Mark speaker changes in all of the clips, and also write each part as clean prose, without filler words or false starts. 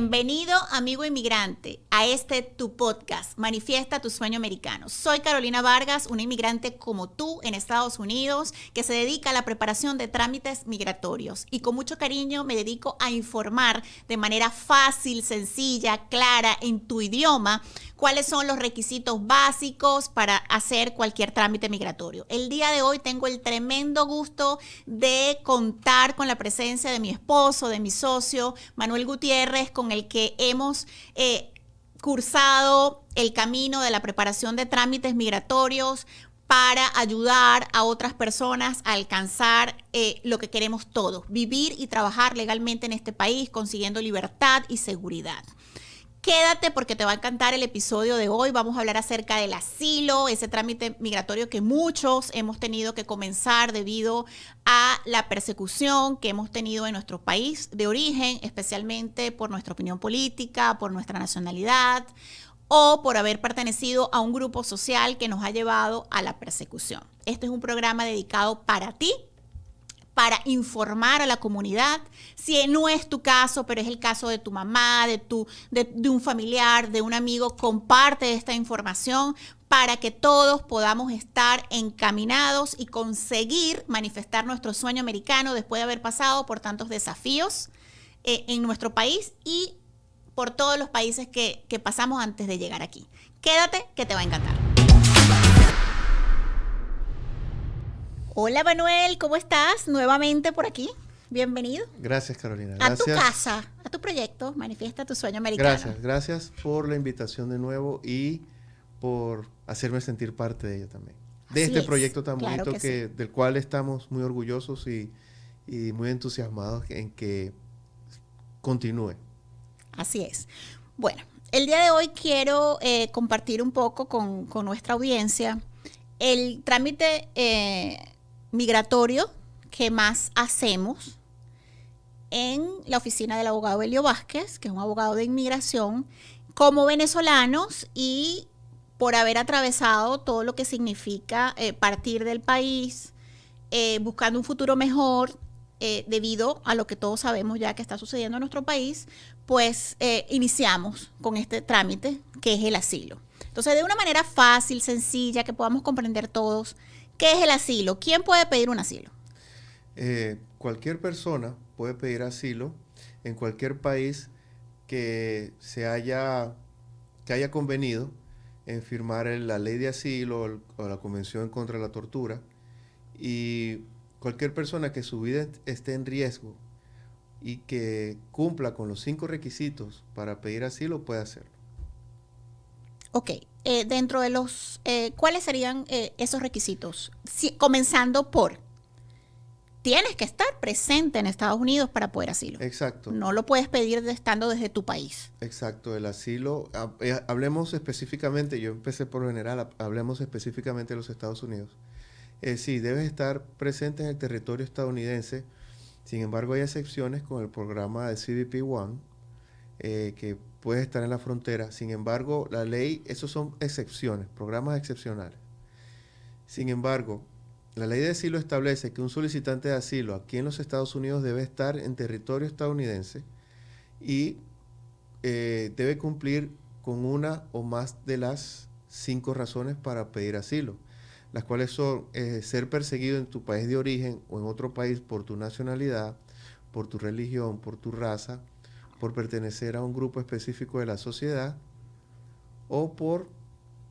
Speaker 1: Bienvenido, amigo inmigrante, a tu podcast, Manifiesta tu Sueño Americano. Soy Carolina Vargas, una inmigrante como tú en Estados Unidos que se dedica a la preparación de trámites migratorios y con mucho cariño me dedico a informar de manera fácil, sencilla, clara, en tu idioma, cuáles son los requisitos básicos para hacer cualquier trámite migratorio. El día de hoy tengo el tremendo gusto de contar con la presencia de mi esposo, de mi socio, Manuel Gutiérrez, con el que hemos cursado el camino de la preparación de trámites migratorios para ayudar a otras personas a alcanzar lo que queremos todos, vivir y trabajar legalmente en este país, consiguiendo libertad y seguridad. Quédate porque te va a encantar el episodio de hoy. Vamos a hablar acerca del asilo, ese trámite migratorio que muchos hemos tenido que comenzar debido a la persecución que hemos tenido en nuestro país de origen, especialmente por nuestra opinión política, por nuestra nacionalidad o por haber pertenecido a un grupo social que nos ha llevado a la persecución. Este es un programa dedicado para ti, para informar a la comunidad, si no es tu caso, pero es el caso de tu mamá, de un familiar, de un amigo, comparte esta información para que todos podamos estar encaminados y conseguir manifestar nuestro sueño americano después de haber pasado por tantos desafíos en nuestro país y por todos los países que pasamos antes de llegar aquí. Quédate que te va a encantar. Hola Manuel, ¿cómo estás? Nuevamente por aquí. Bienvenido.
Speaker 2: Gracias, Carolina.
Speaker 1: Gracias. A tu casa, a tu proyecto, Manifiesta tu Sueño Americano.
Speaker 2: Gracias por la invitación de nuevo y por hacerme sentir parte de ella también. De este proyecto tan bonito del cual estamos muy orgullosos y muy entusiasmados en que continúe.
Speaker 1: Así es. Bueno, el día de hoy quiero compartir un poco con nuestra audiencia el trámite migratorio que más hacemos en la oficina del abogado Elio Vázquez, que es un abogado de inmigración, como venezolanos y por haber atravesado todo lo que significa partir del país, buscando un futuro mejor, debido a lo que todos sabemos ya que está sucediendo en nuestro país, pues iniciamos con este trámite que es el asilo. Entonces, de una manera fácil, sencilla, que podamos comprender todos, ¿qué es el asilo? ¿Quién puede pedir un asilo?
Speaker 2: Cualquier persona puede pedir asilo en cualquier país que haya convenido en firmar la ley de asilo o la Convención contra la Tortura, y cualquier persona que su vida esté en riesgo y que cumpla con los 5 requisitos para pedir asilo puede hacerlo.
Speaker 1: Ok, dentro de los, ¿cuáles serían esos requisitos? Comenzando por, tienes que estar presente en Estados Unidos para poder asilo.
Speaker 2: Exacto.
Speaker 1: No lo puedes pedir estando desde tu país.
Speaker 2: Exacto, el asilo, hablemos específicamente, yo empecé por lo general, hablemos específicamente de los Estados Unidos. Sí, debes estar presente en el territorio estadounidense. Sin embargo, hay excepciones con el programa de CBP One, que puede estar en la frontera. Sin embargo, la ley, esos son excepciones, programas excepcionales. Sin embargo, la ley de asilo establece que un solicitante de asilo aquí en los Estados Unidos debe estar en territorio estadounidense y debe cumplir con una o más de las 5 razones para pedir asilo, las cuales son ser perseguido en tu país de origen o en otro país por tu nacionalidad, por tu religión, por tu raza, por pertenecer a un grupo específico de la sociedad o por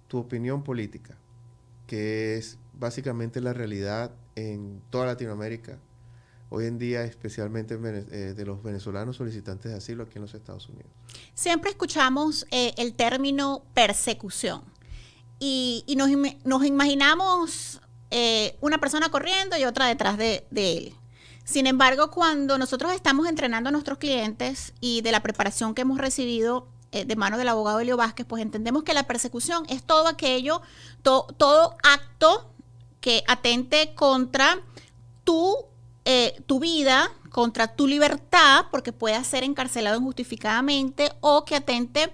Speaker 2: tu opinión política, que es básicamente la realidad en toda Latinoamérica, hoy en día especialmente de los venezolanos solicitantes de asilo aquí en los Estados Unidos.
Speaker 1: Siempre escuchamos el término persecución y nos imaginamos una persona corriendo y otra detrás de él. Sin embargo, cuando nosotros estamos entrenando a nuestros clientes y de la preparación que hemos recibido de manos del abogado Elio Vázquez, pues entendemos que la persecución es todo aquello, todo acto que atente contra tu vida, contra tu libertad, porque puedas ser encarcelado injustificadamente, o que atente,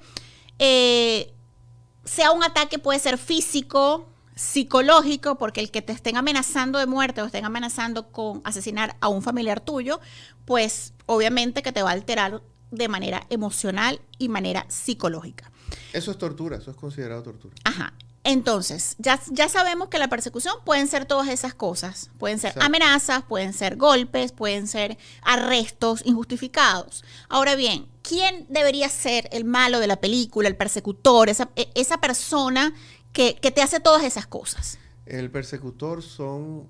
Speaker 1: sea un ataque, puede ser físico, psicológico, porque el que te estén amenazando de muerte o estén amenazando con asesinar a un familiar tuyo, pues obviamente que te va a alterar de manera emocional y manera psicológica.
Speaker 2: Eso es tortura, eso es considerado tortura.
Speaker 1: Ajá. Entonces, ya sabemos que la persecución pueden ser todas esas cosas. Pueden ser
Speaker 2: Exacto.
Speaker 1: amenazas, pueden ser golpes, pueden ser arrestos injustificados. Ahora bien, ¿quién debería ser el malo de la película, el persecutor, esa persona que te hace todas esas cosas?
Speaker 2: El persecutor son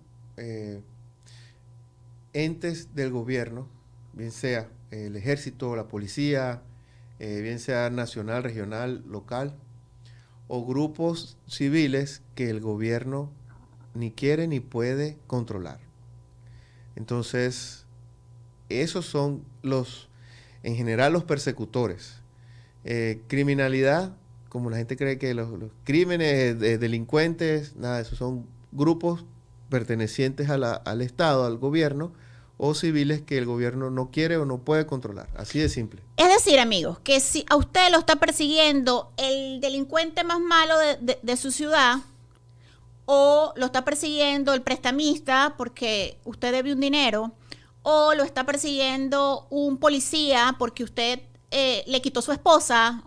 Speaker 2: entes del gobierno, bien sea el ejército, la policía, bien sea nacional, regional, local, o grupos civiles que el gobierno ni quiere ni puede controlar. Entonces, esos son en general los persecutores. Criminalidad, como la gente cree que los crímenes, delincuentes, nada, esos son grupos pertenecientes al Estado, al gobierno, o civiles que el gobierno no quiere o no puede controlar. Así de simple.
Speaker 1: Es decir, amigos, que si a usted lo está persiguiendo el delincuente más malo de su ciudad, o lo está persiguiendo el prestamista porque usted debe un dinero, o lo está persiguiendo un policía porque usted le quitó su esposa,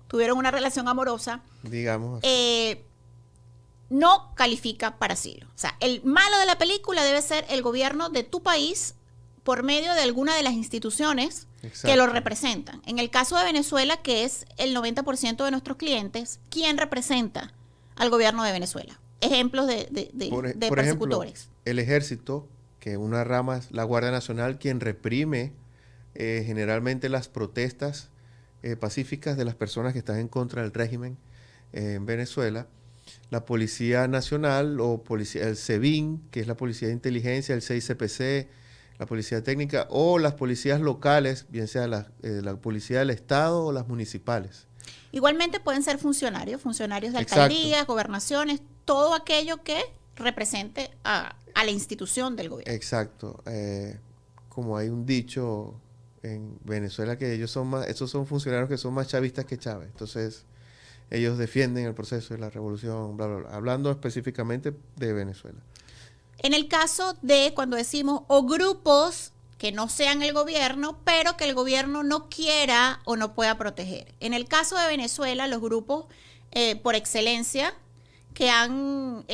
Speaker 1: tuvieron una relación amorosa,
Speaker 2: Digamos así.
Speaker 1: no califica para asilo. O sea, el malo de la película debe ser el gobierno de tu país por medio de alguna de las instituciones
Speaker 2: Exacto.
Speaker 1: que lo representan. En el caso de Venezuela, que es el 90% de nuestros clientes, ¿quién representa al gobierno de Venezuela? Ejemplos de
Speaker 2: Por
Speaker 1: persecutores.
Speaker 2: ejemplo, el ejército, que una rama es la Guardia Nacional, quien reprime generalmente las protestas pacíficas de las personas que están en contra del régimen en Venezuela. La Policía Nacional o el SEBIN, que es la Policía de Inteligencia, el 6CPC, la Policía Técnica, o las policías locales, bien sea la Policía del Estado o las municipales.
Speaker 1: Igualmente pueden ser funcionarios de
Speaker 2: Exacto.
Speaker 1: alcaldías, gobernaciones, todo aquello que represente a la institución del gobierno.
Speaker 2: Exacto. Como hay un dicho en Venezuela que esos son funcionarios que son más chavistas que Chávez. Entonces, ellos defienden el proceso de la revolución, bla, bla, bla. Hablando específicamente de Venezuela.
Speaker 1: En el caso de cuando decimos o grupos que no sean el gobierno, pero que el gobierno no quiera o no pueda proteger. En el caso de Venezuela, los grupos por excelencia que han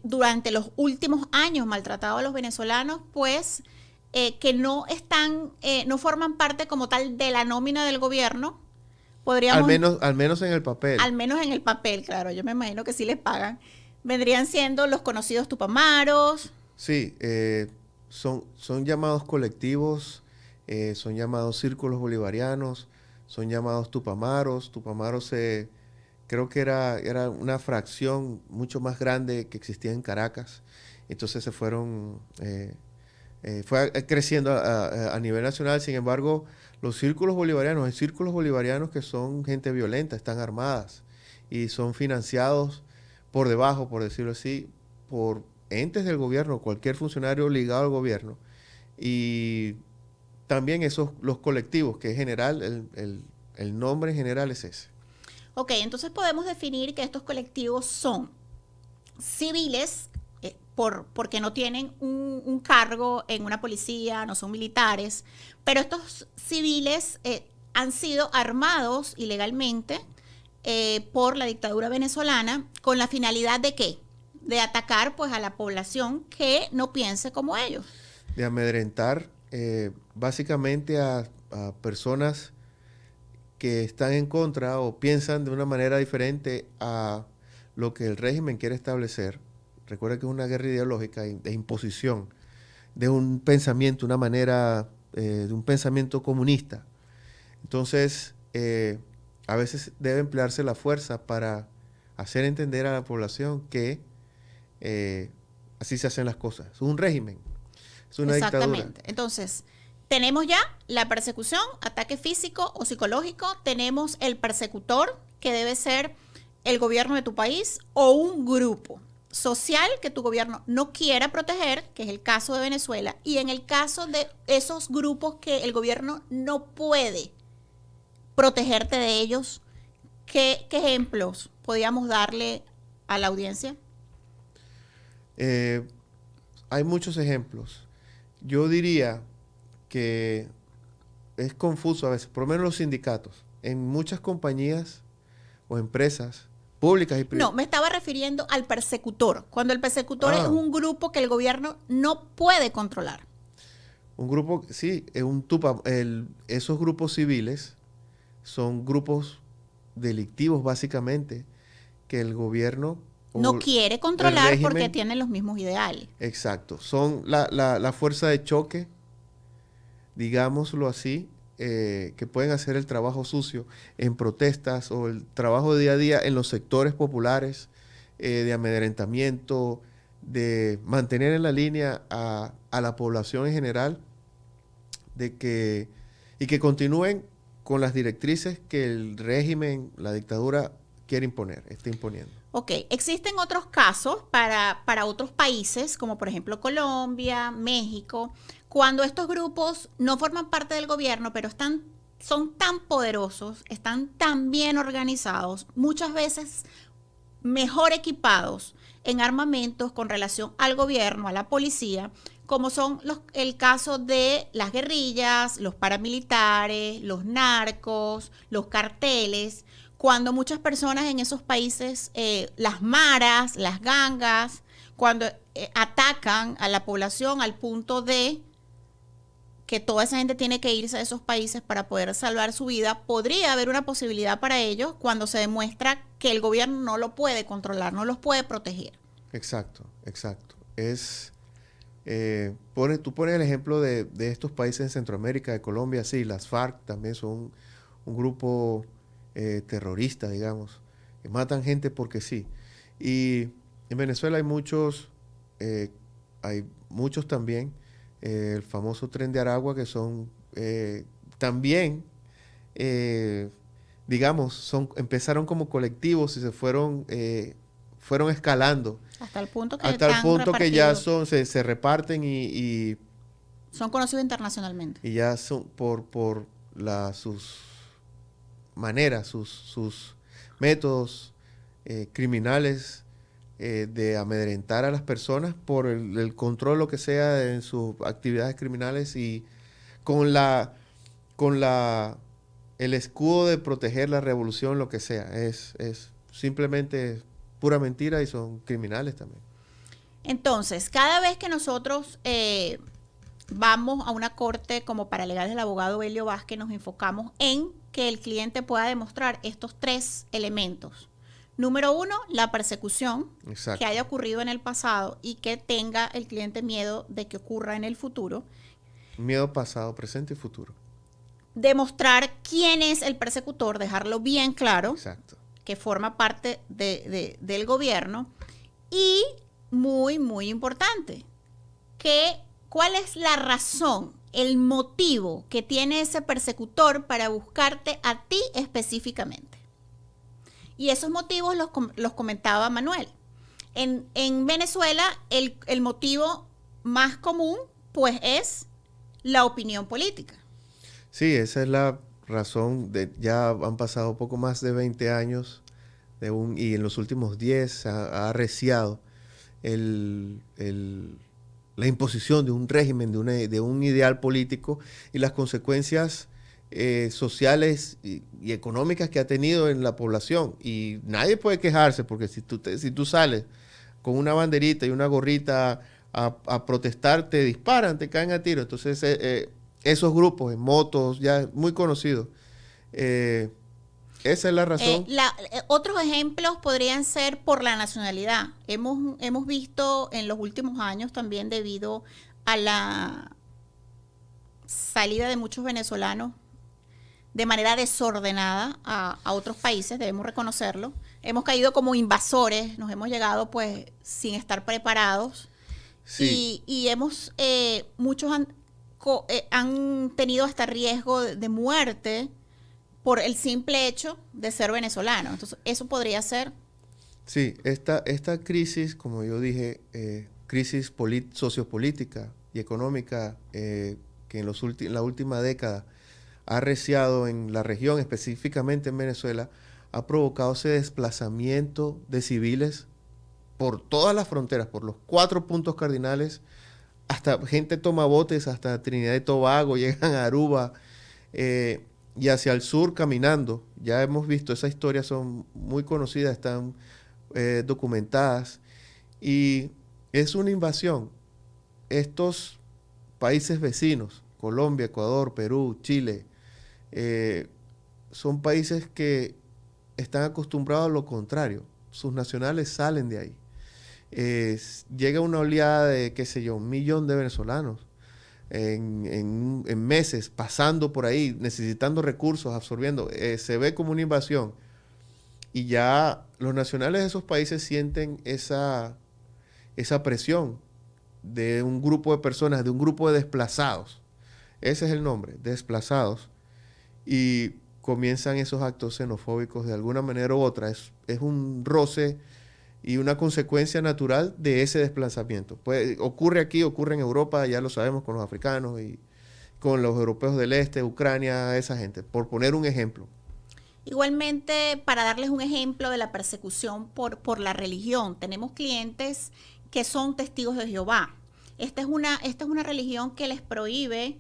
Speaker 1: durante los últimos años maltratado a los venezolanos, pues que no están, no forman parte como tal de la nómina del gobierno. Podríamos,
Speaker 2: al menos en el papel.
Speaker 1: Al menos en el papel, claro. Yo me imagino que sí les pagan. Vendrían siendo los conocidos tupamaros.
Speaker 2: Sí, son llamados colectivos, son llamados círculos bolivarianos, son llamados tupamaros. Tupamaros creo que era una fracción mucho más grande que existía en Caracas. Entonces se fueron, fue creciendo a nivel nacional. Sin embargo, los círculos bolivarianos, hay círculos bolivarianos que son gente violenta, están armadas y son financiados por debajo, por decirlo así, por entes del gobierno, cualquier funcionario ligado al gobierno. Y también los colectivos, que en general, el nombre en general es ese.
Speaker 1: Ok, entonces podemos definir que estos colectivos son civiles, porque no tienen un cargo en una policía, no son militares, pero estos civiles han sido armados ilegalmente por la dictadura venezolana con la finalidad de ¿qué? De atacar pues a la población que no piense como ellos.
Speaker 2: De amedrentar básicamente a personas que están en contra o piensan de una manera diferente a lo que el régimen quiere establecer. Recuerda que es una guerra ideológica de imposición de un pensamiento, una manera de un pensamiento comunista. Entonces, a veces debe emplearse la fuerza para hacer entender a la población que así se hacen las cosas. Es un régimen, es una
Speaker 1: Exactamente.
Speaker 2: dictadura.
Speaker 1: Entonces, tenemos ya la persecución, ataque físico o psicológico, tenemos el persecutor, que debe ser el gobierno de tu país o un grupo social que tu gobierno no quiera proteger, que es el caso de Venezuela, y en el caso de esos grupos que el gobierno no puede protegerte de ellos, ¿qué ejemplos podríamos darle a la audiencia?
Speaker 2: Hay muchos ejemplos. Yo diría que es confuso a veces, por lo menos los sindicatos. En muchas compañías o empresas públicas y privadas.
Speaker 1: No, me estaba refiriendo al persecutor, cuando el persecutor es
Speaker 2: Ah.
Speaker 1: un grupo que el gobierno no puede controlar.
Speaker 2: Un grupo, sí, esos grupos civiles son grupos delictivos básicamente que el gobierno o
Speaker 1: No quiere
Speaker 2: el
Speaker 1: controlar porque
Speaker 2: régimen,
Speaker 1: tienen los mismos ideales.
Speaker 2: exacto, son la fuerza de choque, digámoslo así, que pueden hacer el trabajo sucio en protestas o el trabajo día a día en los sectores populares, de amedrentamiento, de mantener en la línea a la población en general, y que continúen con las directrices que el régimen, la dictadura quiere imponer, está imponiendo.
Speaker 1: Ok, existen otros casos para otros países, como por ejemplo Colombia, México, cuando estos grupos no forman parte del gobierno, pero son tan poderosos, están tan bien organizados, muchas veces mejor equipados en armamentos con relación al gobierno, a la policía, como son el caso de las guerrillas, los paramilitares, los narcos, los carteles, cuando muchas personas en esos países, las maras, las gangas, cuando atacan a la población al punto de que toda esa gente tiene que irse de esos países para poder salvar su vida, podría haber una posibilidad para ellos cuando se demuestra que el gobierno no lo puede controlar, no los puede proteger.
Speaker 2: Exacto, exacto. Tú pones el ejemplo de estos países en Centroamérica, de Colombia, sí, las FARC también son un grupo terrorista, digamos, que matan gente porque sí. Y en Venezuela hay muchos también, el famoso Tren de Aragua, que son también, digamos, empezaron como colectivos y fueron escalando
Speaker 1: Hasta el punto que
Speaker 2: hasta el
Speaker 1: están
Speaker 2: punto que ya
Speaker 1: repartidos,
Speaker 2: se reparten
Speaker 1: son conocidos internacionalmente.
Speaker 2: y ya son por sus maneras, sus métodos criminales de amedrentar a las personas por el control, lo que sea, en sus actividades criminales y con con el escudo de proteger la revolución, lo que sea. Es simplemente pura mentira y son criminales también.
Speaker 1: Entonces, cada vez que nosotros vamos a una corte como paralegales del abogado Helio Vázquez, nos enfocamos en que el cliente pueda demostrar estos tres elementos. Número uno, la persecución.
Speaker 2: Exacto.
Speaker 1: Que haya ocurrido en el pasado y que tenga el cliente miedo de que ocurra en el futuro.
Speaker 2: Miedo pasado, presente y futuro.
Speaker 1: Demostrar quién es el persecutor, dejarlo bien claro.
Speaker 2: Exacto.
Speaker 1: Que forma parte del gobierno. Y muy, muy importante, ¿cuál es la razón, el motivo que tiene ese persecutor para buscarte a ti específicamente? Y esos motivos los comentaba Manuel. En Venezuela, el motivo más común, pues, es la opinión política.
Speaker 2: Sí, esa es la razón. Ya han pasado poco más de 20 años y en los últimos 10 ha arreciado la imposición de un régimen, de un ideal político y las consecuencias sociales y económicas que ha tenido en la población. Y nadie puede quejarse porque si tú sales con una banderita y una gorrita a protestar, te disparan, te caen a tiro. Entonces, esos grupos en motos, ya muy conocidos, esa es la razón.
Speaker 1: Otros ejemplos podrían ser por la nacionalidad. Hemos visto en los últimos años también, debido a la salida de muchos venezolanos de manera desordenada a otros países, debemos reconocerlo. Hemos caído como invasores, nos hemos llegado pues sin estar preparados.
Speaker 2: Sí.
Speaker 1: Y muchos han tenido hasta riesgo de muerte por el simple hecho de ser venezolano. Entonces, eso podría ser.
Speaker 2: Sí, esta crisis, como yo dije, crisis sociopolítica y económica que en la última década ha arreciado en la región, específicamente en Venezuela, ha provocado ese desplazamiento de civiles por todas las fronteras, por los 4 puntos cardinales. Hasta gente toma botes hasta Trinidad y Tobago, llegan a Aruba. y hacia el sur caminando. Ya hemos visto, esas historias son muy conocidas, están documentadas, y es una invasión. Estos países vecinos, Colombia, Ecuador, Perú, Chile, son países que están acostumbrados a lo contrario. Sus nacionales salen de ahí. Llega una oleada de, qué sé yo, 1 millón de venezolanos en meses, pasando por ahí, necesitando recursos, absorbiendo. Se ve como una invasión. Y ya los nacionales de esos países sienten esa presión de un grupo de personas, de un grupo de desplazados. Ese es el nombre, desplazados. Y comienzan esos actos xenofóbicos de alguna manera u otra. Es un roce y una consecuencia natural de ese desplazamiento. Pues, ocurre aquí, ocurre en Europa, ya lo sabemos, con los africanos y con los europeos del este, Ucrania, esa gente, por poner un ejemplo.
Speaker 1: Igualmente, para darles un ejemplo de la persecución por la religión, tenemos clientes que son testigos de Jehová. Esta es una religión que les prohíbe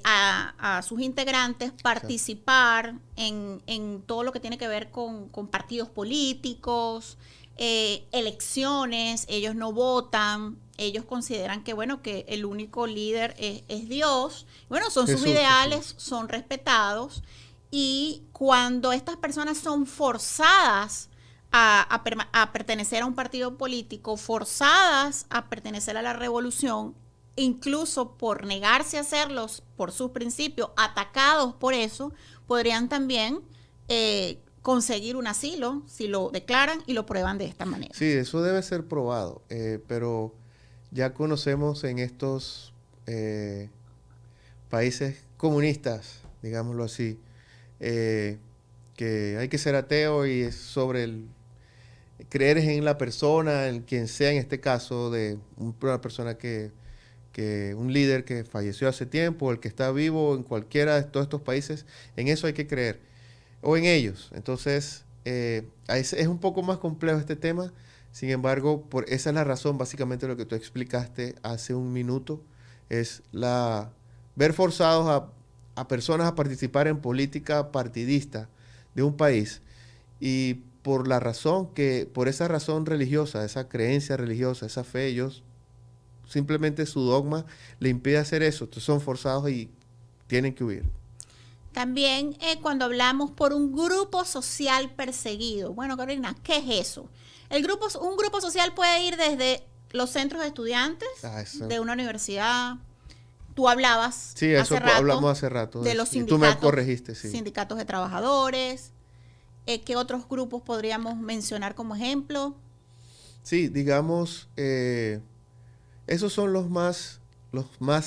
Speaker 1: a sus integrantes participar en todo lo que tiene que ver con partidos políticos, elecciones. Ellos no votan. Ellos consideran que, bueno, que el único líder es Dios. Bueno, son sus ideales, son respetados. Y cuando estas personas son forzadas a pertenecer a un partido político, forzadas a pertenecer a la revolución, incluso por negarse a hacerlos por sus principios, atacados por eso, podrían también conseguir un asilo si lo declaran y lo prueban de esta manera.
Speaker 2: Sí, eso debe ser probado, pero ya conocemos en estos países comunistas, digámoslo así, que hay que ser ateo y es sobre creer en la persona, en quien sea, en este caso de una persona que un líder que falleció hace tiempo, el que está vivo en cualquiera de todos estos países, en eso hay que creer, o en ellos. Entonces, es un poco más complejo este tema. Sin embargo, esa es la razón, básicamente lo que tú explicaste hace un minuto, es ver forzados a personas a participar en política partidista de un país, y por esa razón religiosa, esa creencia religiosa, esa fe, ellos simplemente su dogma le impide hacer eso. Entonces son forzados y tienen que huir.
Speaker 1: También cuando hablamos por un grupo social perseguido. Bueno, Carolina, ¿qué es eso? Un grupo social puede ir desde los centros de estudiantes de una universidad. Tú hablamos
Speaker 2: hace rato
Speaker 1: de los sindicatos.
Speaker 2: Tú me corregiste, sí.
Speaker 1: Sindicatos de trabajadores. ¿Qué otros grupos podríamos mencionar como ejemplo?
Speaker 2: Sí, digamos, esos son los más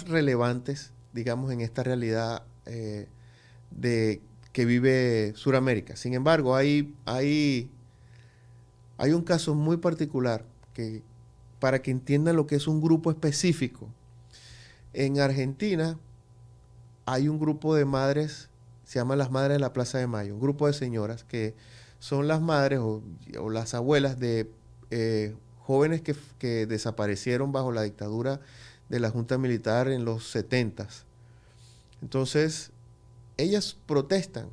Speaker 2: relevantes, digamos, en esta realidad que vive Sudamérica. Sin embargo, hay un caso muy particular para que entiendan lo que es un grupo específico. En Argentina hay un grupo de madres, se llama las Madres de la Plaza de Mayo, un grupo de señoras que son las madres o las abuelas de jóvenes que desaparecieron bajo la dictadura de la Junta Militar en los 70s. Entonces, ellas protestan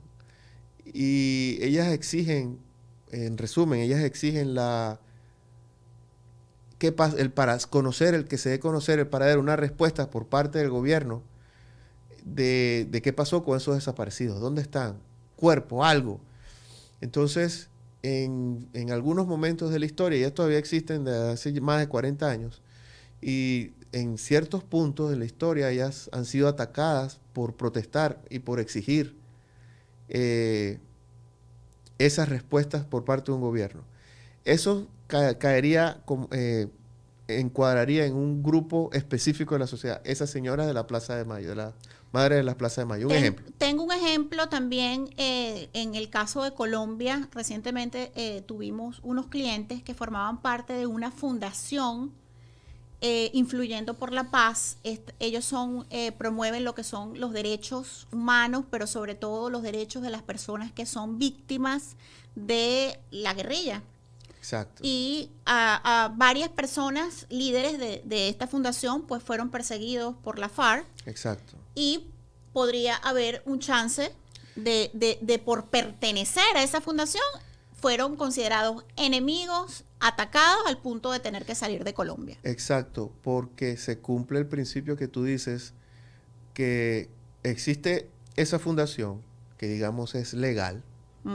Speaker 2: y ellas exigen, en resumen, para conocer, el que se dé a conocer el paradero, una respuesta por parte del gobierno de qué pasó con esos desaparecidos, dónde están, cuerpo, algo. Entonces, en algunos momentos de la historia, ya todavía existen desde hace más de 40 años, y en ciertos puntos de la historia ellas han sido atacadas por protestar y por exigir esas respuestas por parte de un gobierno. Eso encuadraría en un grupo específico de la sociedad, esas señoras de la Plaza de Mayo, de la Madre de la Plaza de Mayo. Un ejemplo.
Speaker 1: Tengo un ejemplo también en el caso de Colombia. Recientemente tuvimos unos clientes que formaban parte de una fundación Influyendo por la Paz. Ellos promueven lo que son los derechos humanos, pero sobre todo los derechos de las personas que son víctimas de la guerrilla.
Speaker 2: Exacto.
Speaker 1: Y a varias personas, líderes de esta fundación, pues fueron perseguidos por la FARC.
Speaker 2: Exacto.
Speaker 1: Y podría haber un chance de por pertenecer a esa fundación, fueron considerados enemigos, atacados al punto de tener que salir de Colombia.
Speaker 2: Exacto, porque se cumple el principio que tú dices, que existe esa fundación, que digamos es legal,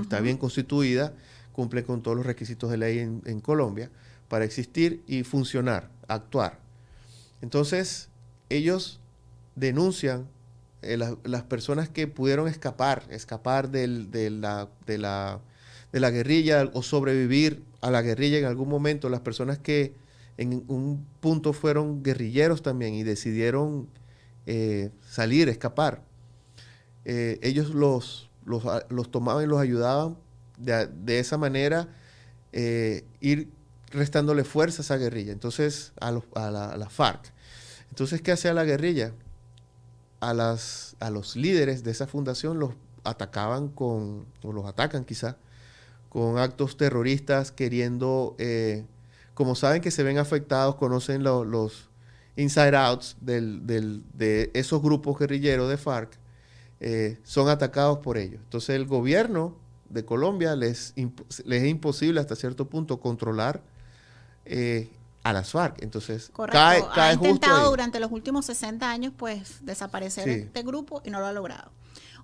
Speaker 2: está bien constituida, cumple con todos los requisitos de ley en Colombia, para existir y funcionar, actuar. Entonces, ellos denuncian las personas que pudieron escapar de la guerrilla o sobrevivir a la guerrilla en algún momento, las personas que en un punto fueron guerrilleros también y decidieron salir, escapar. Ellos los tomaban y los ayudaban de esa manera, ir restándole fuerza a esa guerrilla. Entonces, a la FARC. Entonces, ¿qué hacía la guerrilla? A los líderes de esa fundación los atacaban o los atacan quizá, con actos terroristas, queriendo, como saben que se ven afectados, conocen los inside outs de esos grupos guerrilleros de FARC, son atacados por ellos. Entonces el gobierno de Colombia les es imposible hasta cierto punto controlar a las FARC. Entonces cae
Speaker 1: ha
Speaker 2: justo
Speaker 1: intentado
Speaker 2: ahí.
Speaker 1: durante los últimos 60 años pues desaparecer
Speaker 2: Sí.
Speaker 1: este grupo y no lo ha logrado.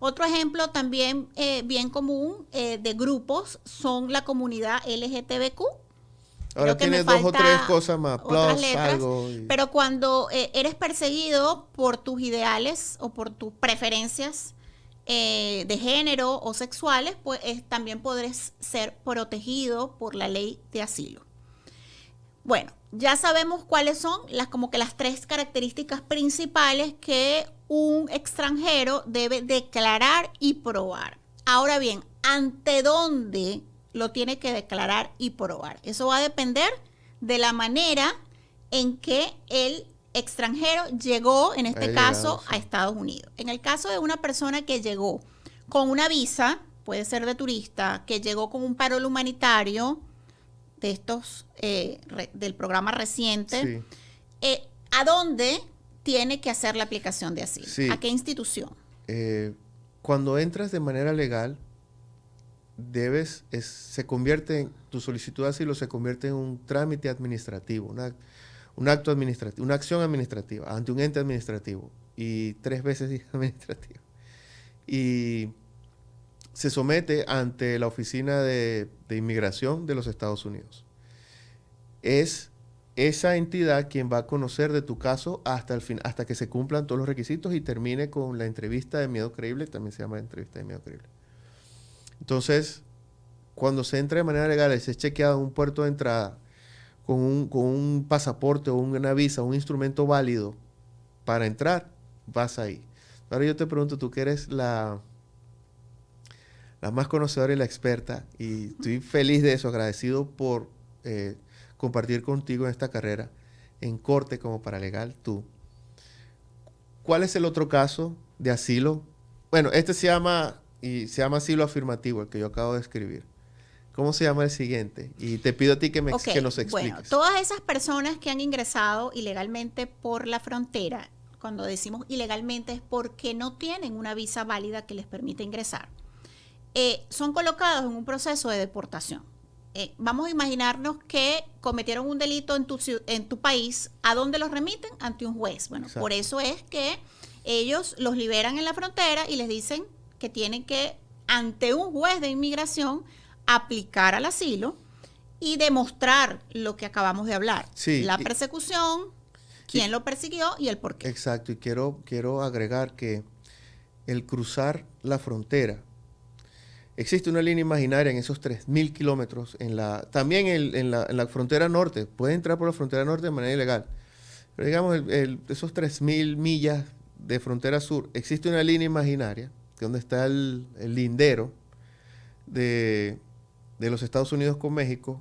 Speaker 1: Otro ejemplo también bien común de grupos son la comunidad LGTBQ.
Speaker 2: Ahora
Speaker 1: Creo que me
Speaker 2: tiene dos o
Speaker 1: falta
Speaker 2: tres cosas más,
Speaker 1: otras
Speaker 2: plus
Speaker 1: letras,
Speaker 2: algo.
Speaker 1: pero cuando eres perseguido por tus ideales o por tus preferencias de género o sexuales, pues también podrás ser protegido por la ley de asilo. Bueno, ya sabemos cuáles son como que las tres características principales que un extranjero debe declarar y probar. Ahora bien, ¿ante dónde lo tiene que declarar y probar? Eso va a depender de la manera en que el extranjero llegó, en este caso, a Estados Unidos. En el caso de una persona que llegó con una visa, puede ser de turista, que llegó con un parol humanitario de estos del programa reciente,
Speaker 2: Sí.
Speaker 1: ¿A dónde tiene que hacer la aplicación de asilo?
Speaker 2: Sí.
Speaker 1: ¿A qué institución?
Speaker 2: Cuando entras de manera legal, tu solicitud de asilo se convierte en un trámite administrativo, un acto administrativo, una acción administrativa ante un ente administrativo, y 3 veces administrativo. Y se somete ante la Oficina de Inmigración de los Estados Unidos. Es esa entidad quien va a conocer de tu caso hasta que se cumplan todos los requisitos y termine con la entrevista de miedo creíble, también se llama entrevista de miedo creíble. Entonces, cuando se entra de manera legal y se es chequeado en un puerto de entrada con un pasaporte o una visa, un instrumento válido para entrar, vas ahí. Ahora yo te pregunto, tú que eres la más conocedora y la experta, y estoy feliz de eso, agradecido por compartir contigo en esta carrera, en corte como paralegal, tú. ¿Cuál es el otro caso de asilo? Bueno, este se llama asilo afirmativo, el que yo acabo de escribir. ¿Cómo se llama el siguiente? Y te pido a ti que nos expliques.
Speaker 1: Bueno, todas esas personas que han ingresado ilegalmente por la frontera, cuando decimos ilegalmente es porque no tienen una visa válida que les permite ingresar, son colocados en un proceso de deportación. Vamos a imaginarnos que cometieron un delito en tu país. ¿A dónde los remiten? Ante un juez. Bueno,
Speaker 2: exacto.
Speaker 1: Por eso es que ellos los liberan en la frontera y les dicen que tienen que, ante un juez de inmigración, aplicar al asilo y demostrar lo que acabamos de hablar.
Speaker 2: Sí,
Speaker 1: la persecución, quién lo persiguió y el por qué.
Speaker 2: Exacto, y quiero agregar que el cruzar la frontera, existe una línea imaginaria en esos 3.000 kilómetros, también en la frontera norte, puede entrar por la frontera norte de manera ilegal, pero digamos esos 3.000 millas de frontera sur, existe una línea imaginaria, donde está el lindero de los Estados Unidos con México.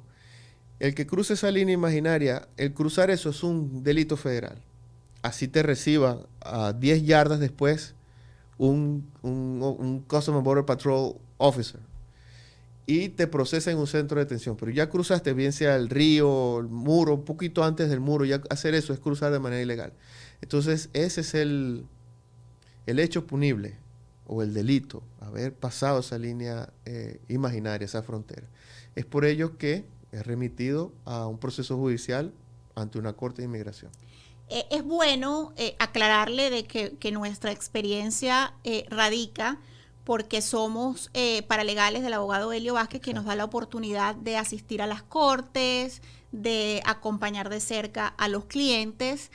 Speaker 2: El que cruce esa línea imaginaria, el cruzar eso es un delito federal. Así te reciba a 10 yardas después un Customs and Border Patrol officer y te procesa en un centro de detención. Pero ya cruzaste, bien sea el río, el muro, un poquito antes del muro, ya hacer eso es cruzar de manera ilegal. Entonces, ese es el hecho punible o el delito, haber pasado esa línea imaginaria, esa frontera. Es por ello que es remitido a un proceso judicial ante una corte de inmigración.
Speaker 1: Es bueno aclararle de que nuestra experiencia radica porque somos paralegales del abogado Helio Vázquez, que nos da la oportunidad de asistir a las cortes, de acompañar de cerca a los clientes,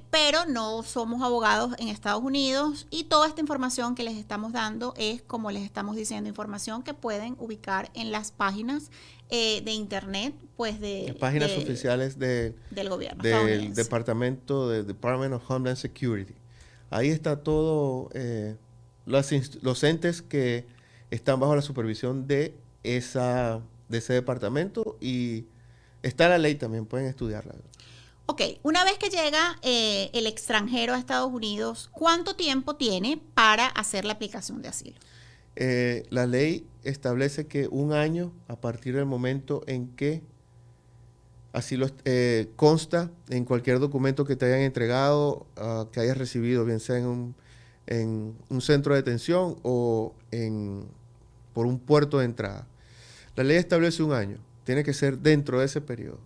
Speaker 1: pero no somos abogados en Estados Unidos y toda esta información que les estamos dando es, como les estamos diciendo, información que pueden ubicar en las páginas de internet, pues
Speaker 2: las páginas oficiales
Speaker 1: del gobierno
Speaker 2: del Departamento de Department of Homeland Security. Ahí está todo, los entes que están bajo la supervisión de ese departamento, y está la ley también, pueden estudiarla.
Speaker 1: Ok, una vez que llega el extranjero a Estados Unidos, ¿cuánto tiempo tiene para hacer la aplicación de asilo?
Speaker 2: La ley establece que 1 año a partir del momento en que asilo consta en cualquier documento que te hayan entregado, que hayas recibido, bien sea en un centro de detención o por un puerto de entrada. La ley establece 1 año, tiene que ser dentro de ese periodo.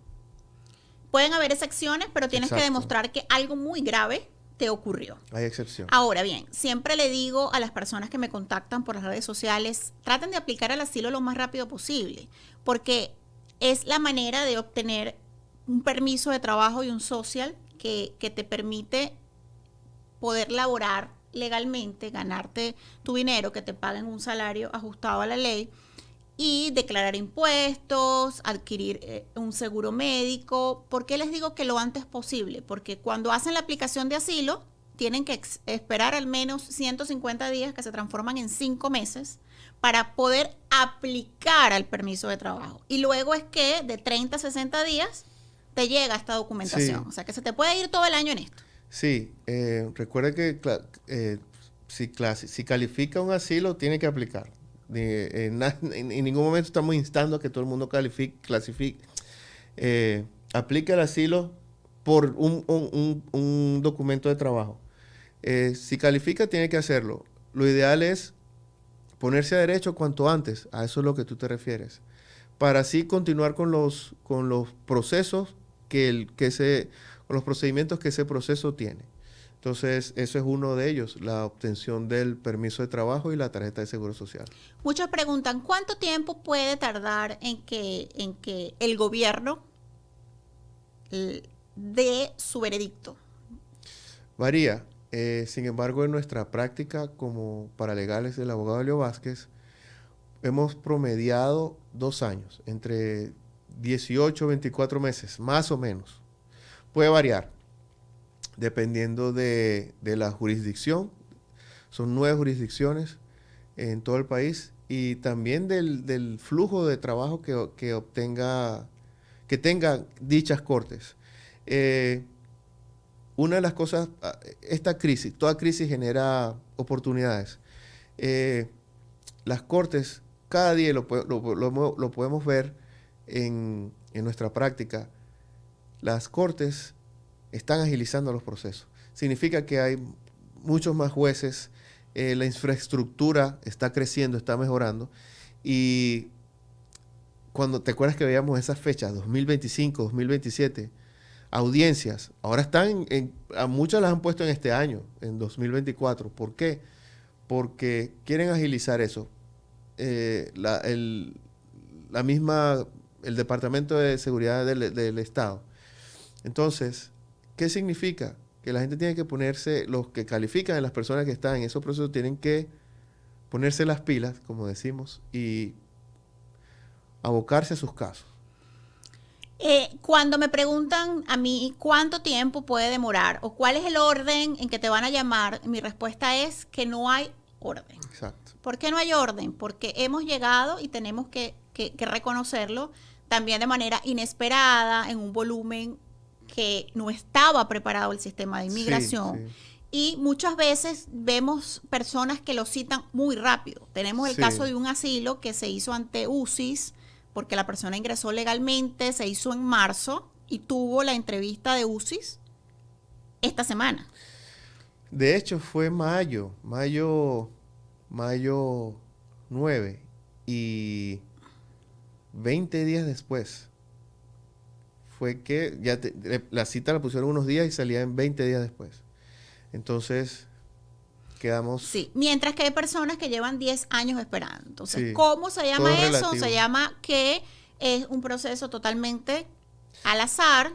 Speaker 1: Pueden haber excepciones, pero tienes que demostrar que algo muy grave te ocurrió.
Speaker 2: Hay excepción.
Speaker 1: Ahora bien, siempre le digo a las personas que me contactan por las redes sociales, traten de aplicar el asilo lo más rápido posible, porque es la manera de obtener un permiso de trabajo y un social que te permite poder laborar legalmente, ganarte tu dinero, que te paguen un salario ajustado a la ley, y declarar impuestos, adquirir un seguro médico. ¿Por qué les digo que lo antes posible? Porque cuando hacen la aplicación de asilo, tienen que esperar al menos 150 días, que se transforman en 5 meses, para poder aplicar al permiso de trabajo. Y luego es que de 30 a 60 días te llega esta documentación. Sí. O sea que se te puede ir todo el año en esto.
Speaker 2: Sí, recuerda que si califica un asilo, tiene que aplicar. En ningún momento estamos instando a que todo el mundo clasifique, aplique el asilo por un documento de trabajo. Si califica, tiene que hacerlo. Lo ideal es ponerse a derecho cuanto antes, a eso es lo que tú te refieres, para así continuar con los procesos con los procedimientos que ese proceso tiene. Entonces, eso es uno de ellos, la obtención del permiso de trabajo y la tarjeta de seguro social.
Speaker 1: Muchos preguntan, ¿cuánto tiempo puede tardar en que el gobierno dé su veredicto?
Speaker 2: Varía. Sin embargo, en nuestra práctica como paralegales del abogado Helio Vázquez, hemos promediado 2 años, entre 18 y 24 meses, más o menos. Puede variar, dependiendo de la jurisdicción. Son 9 jurisdicciones en todo el país, y también del flujo de trabajo que tengan dichas cortes. Una de las cosas, toda crisis genera oportunidades. Las cortes, cada día lo podemos ver en nuestra práctica. Las cortes están agilizando los procesos. Significa que hay muchos más jueces, la infraestructura está creciendo, está mejorando. Y cuando te acuerdas que veíamos esas fechas, 2025, 2027, audiencias, ahora están, a muchas las han puesto en este año, en 2024. ¿Por qué? Porque quieren agilizar eso. El Departamento de Seguridad del Estado. Entonces, ¿qué significa? Que la gente tiene que ponerse, los que califican, las personas que están en esos procesos, tienen que ponerse las pilas, como decimos, y abocarse a sus casos.
Speaker 1: Cuando me preguntan a mí cuánto tiempo puede demorar o cuál es el orden en que te van a llamar, mi respuesta es que no hay orden.
Speaker 2: Exacto.
Speaker 1: ¿Por qué no hay orden? Porque hemos llegado y tenemos que reconocerlo también de manera inesperada, en un volumen que no estaba preparado el sistema de inmigración. Sí. Y muchas veces vemos personas que lo citan muy rápido. Tenemos el caso de un asilo que se hizo ante UCIS, porque la persona ingresó legalmente, se hizo en marzo y tuvo la entrevista de UCIS esta semana.
Speaker 2: De hecho, fue mayo 9 y 20 días después fue que la cita la pusieron unos días y salía en 20 días después. Entonces, quedamos...
Speaker 1: Sí, mientras que hay personas que llevan 10 años esperando. Entonces,
Speaker 2: Sí,
Speaker 1: ¿cómo se llama
Speaker 2: todo es
Speaker 1: eso?
Speaker 2: relativo.
Speaker 1: Se llama que es un proceso totalmente al azar.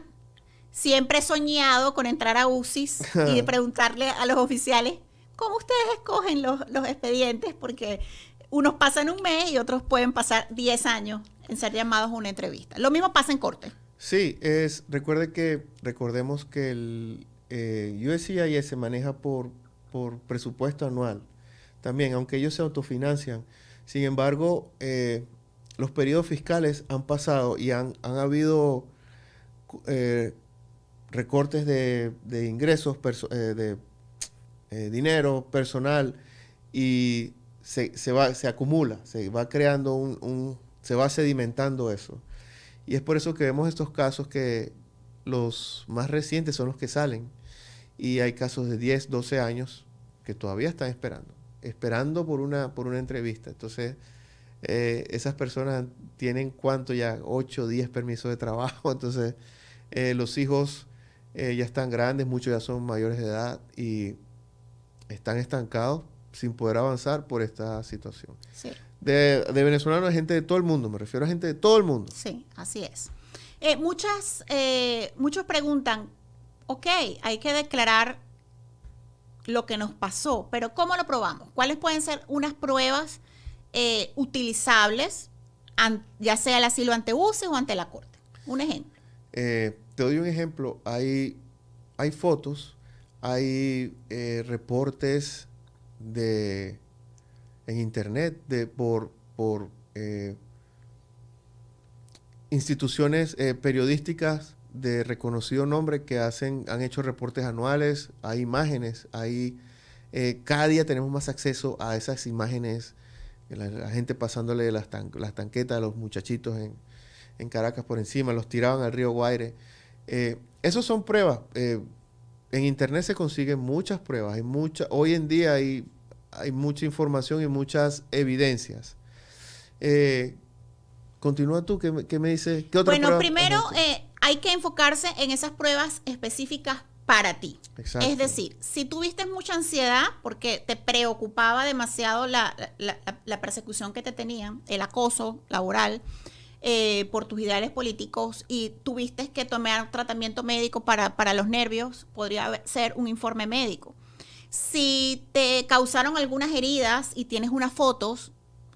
Speaker 1: Siempre he soñado con entrar a UCIS y de preguntarle a los oficiales cómo ustedes escogen los expedientes, porque unos pasan un mes y otros pueden pasar 10 años en ser llamados a una entrevista. Lo mismo pasa en corte.
Speaker 2: Sí, recordemos que el USCIS se maneja por presupuesto anual. También, aunque ellos se autofinancian. Sin embargo, los periodos fiscales han pasado y han habido recortes de ingresos, de dinero, personal, y se acumula, se va creando se va sedimentando eso. Y es por eso que vemos estos casos que los más recientes son los que salen. Y hay casos de 10, 12 años que todavía están esperando por una entrevista. Entonces, esas personas tienen ¿cuánto ya? 8, 10 permisos de trabajo. Entonces, los hijos ya están grandes, muchos ya son mayores de edad y están estancados sin poder avanzar por esta situación.
Speaker 1: Sí.
Speaker 2: De venezolanos hay gente de todo el mundo, me refiero a gente de todo el mundo.
Speaker 1: Sí, así es. Muchos preguntan, ok, hay que declarar lo que nos pasó, pero ¿cómo lo probamos? ¿Cuáles pueden ser unas pruebas utilizables, ya sea el asilo ante UCIS o ante la Corte? Un ejemplo.
Speaker 2: Te doy un ejemplo. Hay fotos, hay reportes en internet por instituciones periodísticas de reconocido nombre que han hecho reportes anuales. Hay imágenes, cada día tenemos más acceso a esas imágenes, la gente pasándole las tanquetas a los muchachitos en Caracas por encima, los tiraban al río Guaire. Esas son pruebas. En internet se consiguen muchas pruebas. Hoy en día hay mucha información y muchas evidencias. Continúa tú, ¿qué me dices? ¿Qué otra prueba?
Speaker 1: Bueno, primero hay que enfocarse en esas pruebas específicas para ti.
Speaker 2: Exacto.
Speaker 1: Es decir, si tuviste mucha ansiedad porque te preocupaba demasiado la persecución que te tenían, el acoso laboral, por tus ideales políticos y tuviste que tomar tratamiento médico para los nervios, podría ser un informe médico. Si te causaron algunas heridas y tienes unas fotos,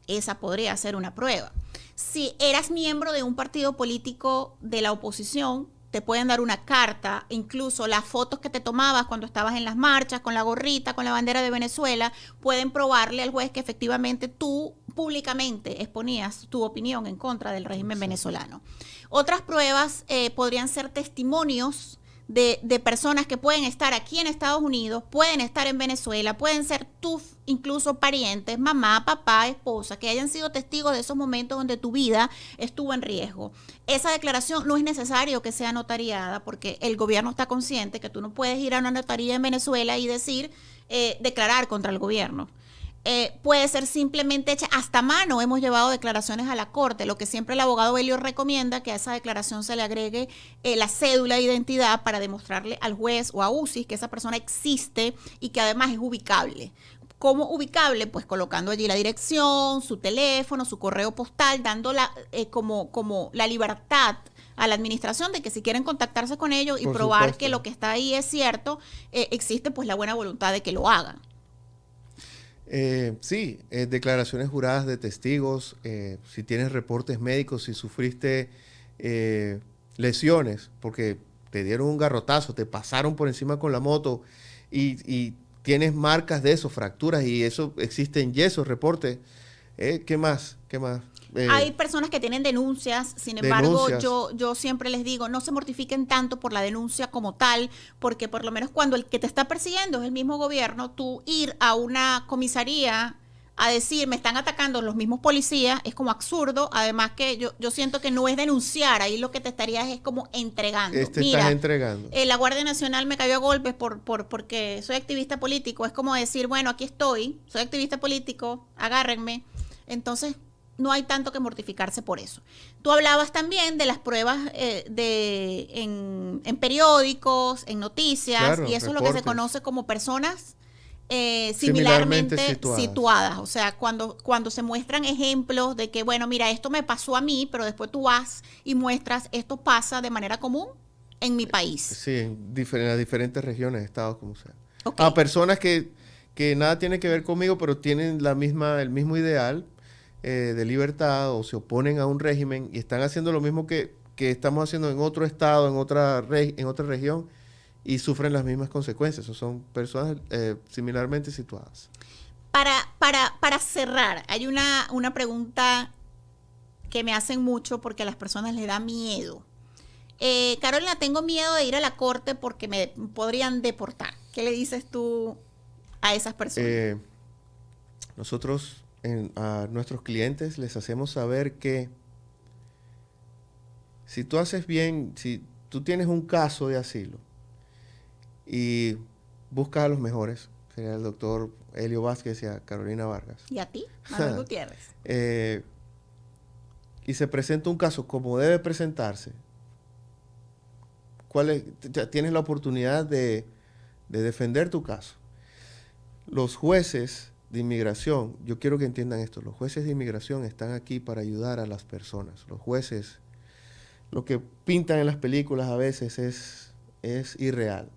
Speaker 1: esa podría ser una prueba. Si eras miembro de un partido político de la oposición, te pueden dar una carta, incluso las fotos que te tomabas cuando estabas en las marchas, con la gorrita, con la bandera de Venezuela, pueden probarle al juez que efectivamente tú públicamente exponías tu opinión en contra del régimen venezolano. Otras pruebas podrían ser testimonios de personas que pueden estar aquí en Estados Unidos, pueden estar en Venezuela, pueden ser tus incluso parientes, mamá, papá, esposa, que hayan sido testigos de esos momentos donde tu vida estuvo en riesgo. Esa declaración no es necesario que sea notariada porque el gobierno está consciente que tú no puedes ir a una notaría en Venezuela y declarar contra el gobierno. Puede ser simplemente hecha hasta mano. Hemos llevado declaraciones a la corte, lo que siempre el abogado Belio recomienda que a esa declaración se le agregue la cédula de identidad para demostrarle al juez o a UCIS que esa persona existe y que además es ubicable. ¿Cómo ubicable? Pues colocando allí la dirección, su teléfono, su correo postal, dándola como la libertad a la administración de que si quieren contactarse con ellos y probar supuesto que lo que está ahí es cierto, existe pues la buena voluntad de que lo hagan.
Speaker 2: Sí, declaraciones juradas de testigos, si tienes reportes médicos, si sufriste lesiones, porque te dieron un garrotazo, te pasaron por encima con la moto y tienes marcas de eso, fracturas y eso existe en yesos, reportes. ¿Qué más?
Speaker 1: Hay personas que tienen denuncias, sin embargo, yo siempre les digo, no se mortifiquen tanto por la denuncia como tal, porque por lo menos cuando el que te está persiguiendo es el mismo gobierno, tú ir a una comisaría a decir, me están atacando los mismos policías, es como absurdo. Además que yo siento que no es denunciar, ahí lo que te estarías es como entregando.
Speaker 2: Estás entregando.
Speaker 1: La Guardia Nacional me cayó a golpes porque soy activista político. Es como decir, bueno, aquí estoy, soy activista político, agárrenme. Entonces, no hay tanto que mortificarse por eso. Tú hablabas también de las pruebas en periódicos, en noticias,
Speaker 2: claro,
Speaker 1: y eso
Speaker 2: reportes.
Speaker 1: es lo que se conoce como personas similarmente situadas. O sea, cuando se muestran ejemplos de que, bueno, mira, esto me pasó a mí, pero después tú vas y muestras, esto pasa de manera común en mi país.
Speaker 2: Sí, en las diferentes regiones, estados, como sea.
Speaker 1: Okay.
Speaker 2: A personas que nada tienen que ver conmigo, pero tienen el mismo ideal de libertad, o se oponen a un régimen y están haciendo lo mismo que estamos haciendo en otro estado, en otra región, y sufren las mismas consecuencias. O son personas similarmente situadas.
Speaker 1: Para cerrar, hay una pregunta que me hacen mucho porque a las personas les da miedo. Carolina, tengo miedo de ir a la corte porque me podrían deportar. ¿Qué le dices tú a esas personas?
Speaker 2: Nosotros a nuestros clientes les hacemos saber que si tú haces bien, si tú tienes un caso de asilo y buscas a los mejores, sería el doctor Helio Vázquez y a Carolina Vargas.
Speaker 1: ¿Y a ti, Manuel Gutiérrez?
Speaker 2: Y se presenta un caso como debe presentarse, tienes la oportunidad de defender tu caso. Los jueces de inmigración, yo quiero que entiendan esto, los jueces de inmigración están aquí para ayudar a las personas. Los jueces, lo que pintan en las películas a veces es irreal.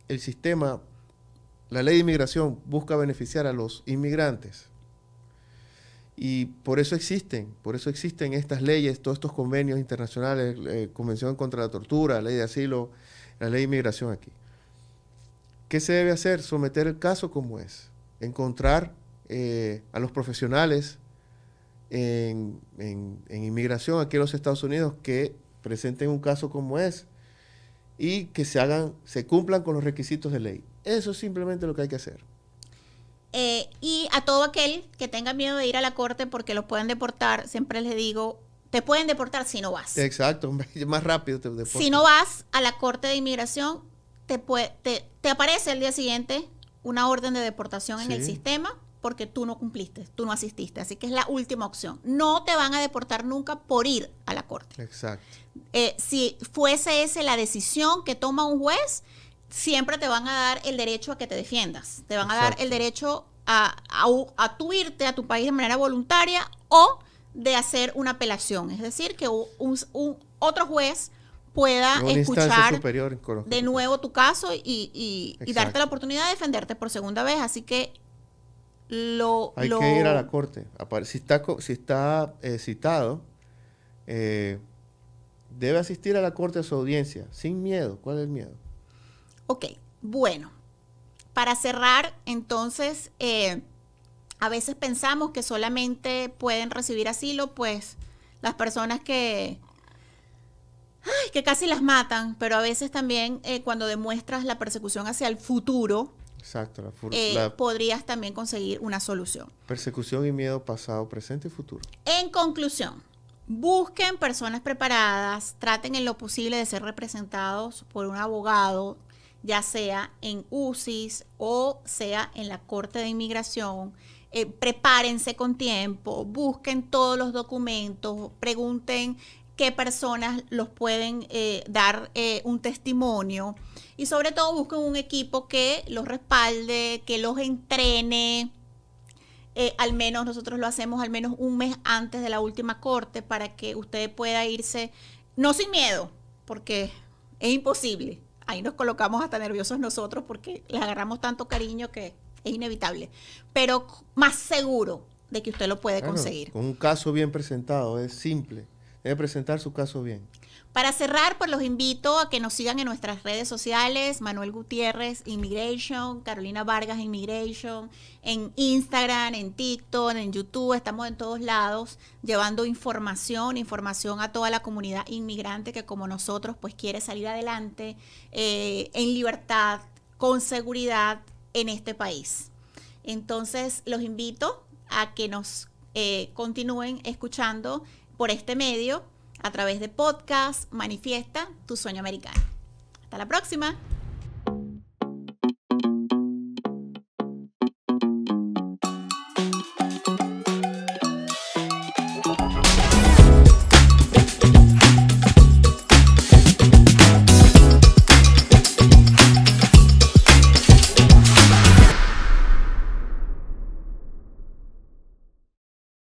Speaker 2: El sistema, la ley de inmigración busca beneficiar a los inmigrantes. Y por eso existen estas leyes, todos estos convenios internacionales, Convención contra la Tortura, Ley de Asilo, la Ley de Inmigración aquí. ¿Qué se debe hacer? Someter el caso como es. Encontrar a los profesionales en inmigración aquí en los Estados Unidos que presenten un caso como es y que se cumplan con los requisitos de ley. Eso es simplemente lo que hay que hacer.
Speaker 1: Y a todo aquel que tenga miedo de ir a la corte porque los pueden deportar, siempre les digo, te pueden deportar si no vas.
Speaker 2: Exacto, más rápido te deportan.
Speaker 1: Si no vas a la corte de inmigración, te aparece al día siguiente una orden de deportación en el sistema porque tú no cumpliste, tú no asististe. Así que es la última opción. No te van a deportar nunca por ir a la corte.
Speaker 2: Exacto.
Speaker 1: Si fuese esa la decisión que toma un juez, siempre te van a dar el derecho a que te defiendas. Te van a dar el derecho a tú irte a tu país de manera voluntaria o de hacer una apelación. Es decir, que un otro juez pueda escuchar de nuevo tu caso y darte la oportunidad de defenderte por segunda vez. Así que
Speaker 2: hay que ir a la corte. Si está citado, debe asistir a la corte a su audiencia, sin miedo. ¿Cuál es el miedo?
Speaker 1: Ok, bueno. Para cerrar, entonces, a veces pensamos que solamente pueden recibir asilo, pues, las personas que casi las matan, pero a veces también cuando demuestras la persecución hacia el futuro,
Speaker 2: exacto,
Speaker 1: podrías también conseguir una solución.
Speaker 2: Persecución y miedo pasado, presente y futuro.
Speaker 1: En conclusión, busquen personas preparadas, traten en lo posible de ser representados por un abogado, ya sea en UCIS o sea en la Corte de Inmigración. Prepárense con tiempo, busquen todos los documentos, pregunten qué personas los pueden dar un testimonio y sobre todo busquen un equipo que los respalde, que los entrene. Al menos nosotros lo hacemos al menos un mes antes de la última corte para que usted pueda irse, no sin miedo, porque es imposible. Ahí nos colocamos hasta nerviosos nosotros porque les agarramos tanto cariño que es inevitable, pero más seguro de que usted lo puede conseguir.
Speaker 2: Con un caso bien presentado, es simple. Debe presentar su caso bien.
Speaker 1: Para cerrar, pues los invito a que nos sigan en nuestras redes sociales, Manuel Gutiérrez Immigration, Carolina Vargas Immigration, en Instagram, en TikTok, en YouTube, estamos en todos lados llevando información a toda la comunidad inmigrante que como nosotros pues quiere salir adelante en libertad, con seguridad en este país. Entonces los invito a que nos continúen escuchando por este medio a través de podcast. Manifiesta tu sueño americano. Hasta la próxima.